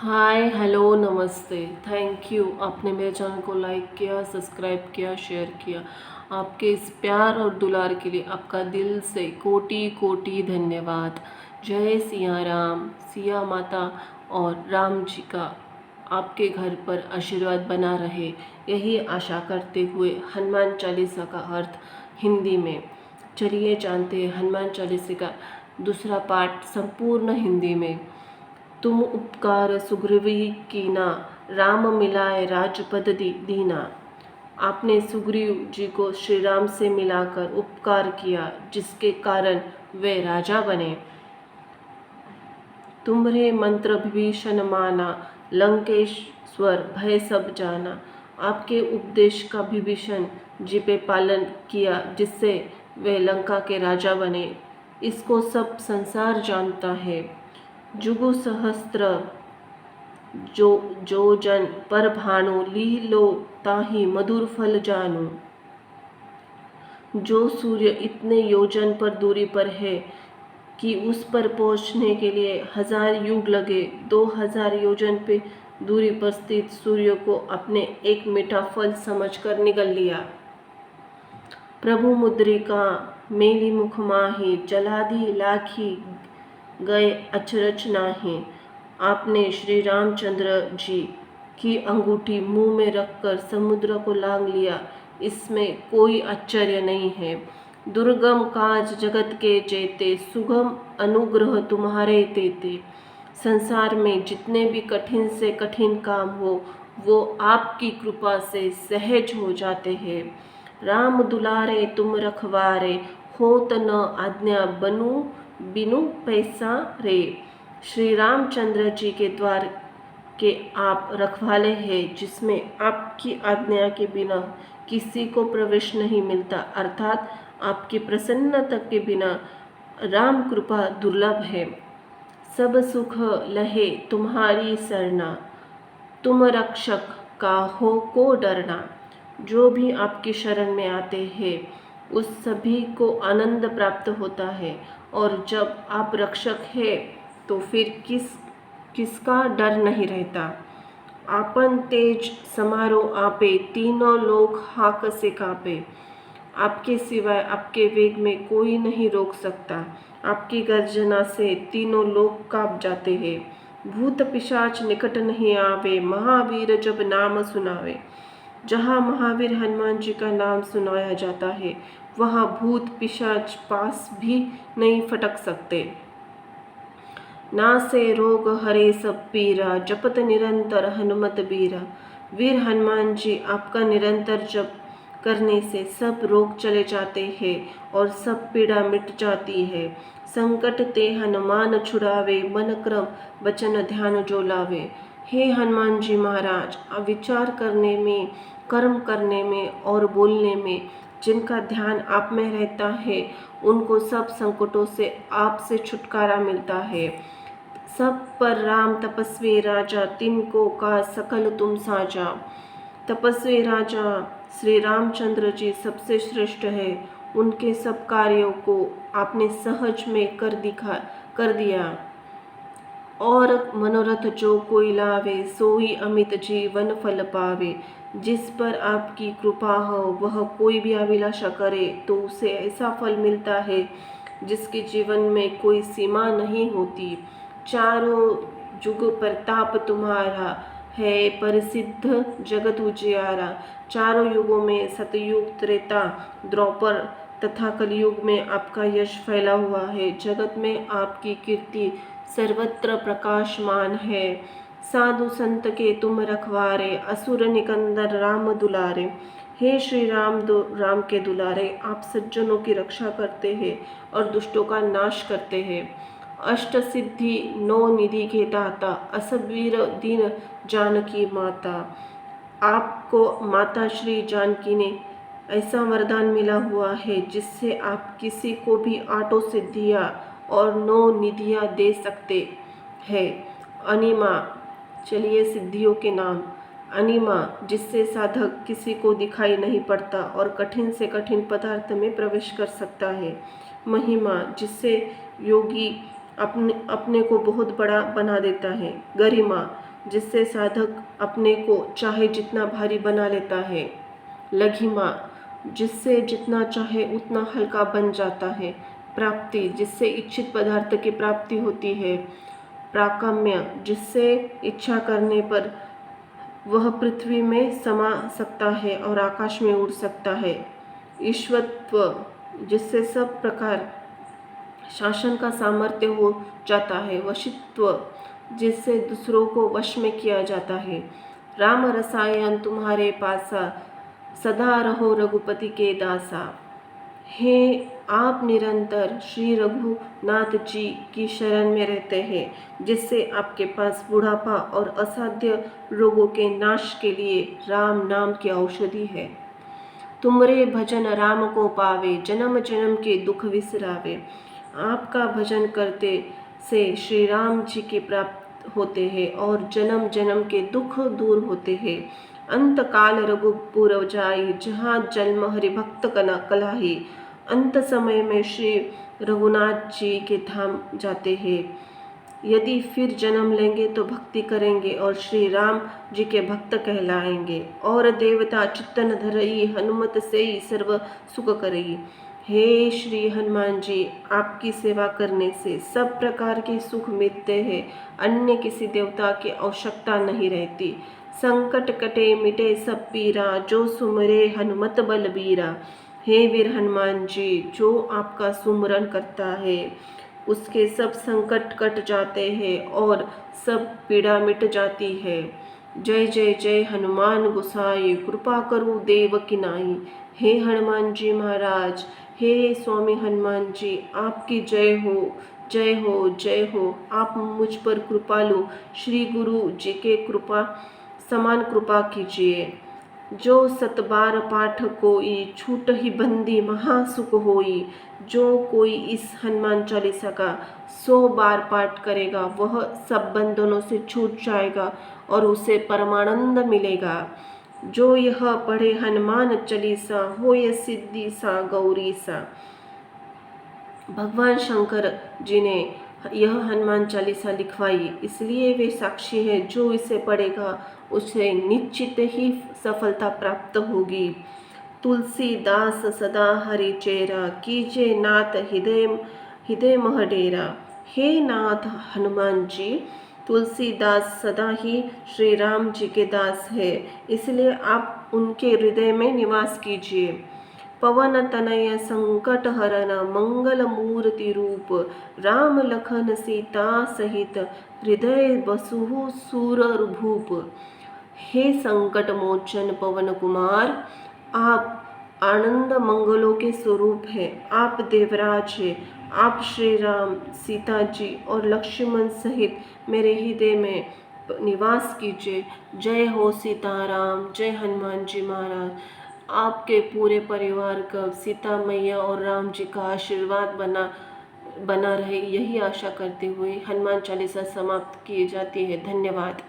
Hi hello नमस्ते। Thank you, आपने मेरे चैनल को लाइक किया, सब्सक्राइब किया, शेयर किया। आपके इस प्यार और दुलार के लिए आपका दिल से कोटि कोटि धन्यवाद। जय सिया राम, सिया माता और राम जी का आपके घर पर आशीर्वाद बना रहे, यही आशा करते हुए हनुमान चालीसा का अर्थ हिंदी में। चलिए जानते हैं हनुमान चालीसा का दूसरा पार्ट संपूर्ण हिंदी में। तुम उपकार सुग्रीवी कीना, राम मिलाए राजपद दीना। आपने सुग्रीव जी को श्री राम से मिलाकर उपकार किया, जिसके कारण वे राजा बने। तुम्हारे मंत्र विभीषण माना, लंकेश्वर भय सब जाना। आपके उपदेश का विभीषण जी पे पालन किया, जिससे वे लंका के राजा बने। इसको सब संसार जानता है। जुगु सहस्त्र जो जो जन पर भानु, लीलो ताहि मधुर फल जानु। जो सूर्य इतने योजन पर दूरी पर है कि उस पर पहुंचने के लिए 1000 युग लगे, 2000 योजन पे दूरी पर स्थित सूर्य को अपने एक मीठा फल समझकर निगल लिया। प्रभु मुद्रिका मेली मुख माही, जलादि लाखी गए अचरज नाही। आपने श्री रामचंद्र जी की अंगूठी मुंह में रखकर समुद्र को लांग लिया, इसमें कोई आश्चर्य नहीं है। दुर्गम काज जगत के जेते, सुगम अनुग्रह तुम्हारे तेते। संसार में जितने भी कठिन से कठिन काम हो, वो आपकी कृपा से सहज हो जाते हैं। राम दुलारे तुम रखवारे, होत न आज्ञा बनू बिनु पैसा रे। श्री रामचंद्र जी के द्वार के आप रखवाले हैं, जिसमें आपकी आज्ञा के बिना किसी को प्रवेश नहीं मिलता, अर्थात आपकी प्रसन्नता के बिना राम कृपा दुर्लभ है। सब सुख लहे तुम्हारी सरना, तुम रक्षक काहो को डरना। जो भी आपकी शरण में आते हैं, उस सभी को आनंद प्राप्त होता है, और जब आप रक्षक हैं तो फिर किसका डर नहीं रहता। आपन तेज समारो आपे, तीनों लोग हाक से कांपे। आपके सिवाय आपके वेग में कोई नहीं रोक सकता। आपकी गर्जना से तीनों लोग कांप जाते हैं। भूत पिशाच निकट नहीं आवे, महावीर जब नाम सुनावे। जहाँ महावीर हनुमान जी का नाम सुनाया जाता है, वहाँ भूत पिशाच पास भी नहीं फटक सकते। नासे रोग हरे सब पीरा, जपत निरंतर हनुमत बीरा। वीर हनुमान जी आपका निरंतर जप करने से सब रोग चले जाते हैं और सब पीड़ा मिट जाती है। संकट ते हनुमान छुड़ावे, मन क्रम वचन ध्यान जो लावे। हे हनुमान जी महाराज, विचार करने में, कर्म करने में और बोलने में जिनका ध्यान आप में रहता है, उनको सब संकटों से आपसे छुटकारा मिलता है। सब पर राम तपस्वी राजा, तिनको का सकल तुम साजा। तपस्वी राजा श्री रामचंद्र जी सबसे श्रेष्ठ है। उनके सब कार्यों को आपने सहज में कर दिया। और मनोरथ जो कोई लावे, सोई अमित जीवन फल पावे। जिस पर आपकी कृपा हो, वह कोई भी अभिलाषा करे तो उसे ऐसा फल मिलता है जिसके जीवन में कोई सीमा नहीं होती। चारों जुग प्रताप तुम्हारा है, प्रसिद्ध जगत उजियारा। चारों युगों में सतयुग, त्रेता, द्वापर तथा कलयुग में आपका यश फैला हुआ है। जगत में आपकी कीर्ति सर्वत्र प्रकाशमान है। साधु संत के तुम रखवारे, असुर निकंदन राम दुलारे। हे श्री राम के दुलारे, आप सज्जनों की रक्षा करते हैं और दुष्टों का नाश करते हैं। अष्ट सिद्धि 9 निधि के दाता, असबीर दीन जानकी माता। आपको माता श्री जानकी ने ऐसा वरदान मिला हुआ है, जिससे आप किसी को भी 8 सिद्धियाँ और 9 निधियाँ दे सकते हैं। अनिमा, चलिए सिद्धियों के नाम। अनिमा, जिससे साधक किसी को दिखाई नहीं पड़ता और कठिन से कठिन पदार्थ में प्रवेश कर सकता है। महिमा, जिससे योगी अपने को बहुत बड़ा बना देता है। गरिमा, जिससे साधक अपने को चाहे जितना भारी बना लेता है। लघिमा, जिससे जितना चाहे उतना हल्का बन जाता है। प्राप्ति, जिससे इच्छित पदार्थ की प्राप्ति होती है। प्राकम्य, जिससे इच्छा करने पर वह पृथ्वी में समा सकता है और आकाश में उड़ सकता है। ईश्वरत्व, जिससे सब प्रकार शासन का सामर्थ्य हो जाता है। वशित्व, जिससे दूसरों को वश में किया जाता है। राम रसायन तुम्हारे पासा, सदा रहो रघुपति के दासा। हे आप निरंतर श्री रघुनाथ जी की शरण में रहते हैं, जिससे आपके पास बुढ़ापा और असाध्य रोगों के नाश के लिए राम नाम की औषधि है। तुमरे भजन राम को पावे, जन्म जन्म के दुख विसरावे। आपका भजन करते से श्री राम जी के प्राप्त होते हैं और जन्म जन्म के दुख दूर होते हैं। अंत काल रघुपुर जाई, जहाँ जन्म हरिभक्त कलाही। अंत समय में श्री रघुनाथ जी के धाम जाते हैं। यदि फिर जन्म लेंगे तो भक्ति करेंगे और श्री राम जी के भक्त कहलाएंगे। और देवता चित्तन धरई, हनुमत से सर्व सुख करई। हे श्री हनुमान जी, आपकी सेवा करने से सब प्रकार के सुख मिलते हैं, अन्य किसी देवता की आवश्यकता नहीं रहती। संकट कटे मिटे सब पीरा, जो सुमरे हनुमत बलबीरा। हे वीर हनुमान जी, जो आपका सुमरन करता है उसके सब संकट कट जाते हैं और सब पीड़ा मिट जाती है। जय जय जय हनुमान गोसाई, कृपा करो देव की नाई। हे हनुमान जी महाराज, हे स्वामी हनुमान जी, आपकी जय हो, जय हो, जय हो। आप मुझ पर कृपालु श्री गुरु जी के कृपा समान कृपा कीजिए। जो 7 बार पाठ कोई, छूट ही बंदी महासुख होई। जो कोई इस हनुमान चालीसा का 100 बार पाठ करेगा, वह सब बंधनों से छूट जाएगा और उसे परमानंद मिलेगा। जो यह पढ़े हनुमान चालीसा, होय सिद्धि सा गौरी सा। भगवान शंकर जी ने यह हनुमान चालीसा लिखवाई, इसलिए वे साक्षी हैं। जो इसे पढ़ेगा उसे निश्चित ही सफलता प्राप्त होगी। तुलसीदास सदा हरि चेरा, कीजे नाथ हृदय हृदय मह डेरा। हे नाथ हनुमान जी, तुलसीदास सदा ही श्री राम जी के दास है, इसलिए आप उनके हृदय में निवास कीजिए। पवन तनय संकट हरन, मंगल मूर्ति रूप। राम लखन सीता सहित, हृदय बसहु सूर भूप। हे संकट मोचन पवन कुमार, आप आनंद मंगलों के स्वरूप हैं। आप देवराज हैं। आप श्री राम, सीता जी और लक्ष्मण सहित मेरे हृदय में निवास कीजिए। जय हो सीताराम, जय हनुमान जी महाराज। आपके पूरे परिवार का सीता मैया और राम जी का आशीर्वाद बना रहे, यही आशा करते हुए हनुमान चालीसा समाप्त की जाती है। धन्यवाद।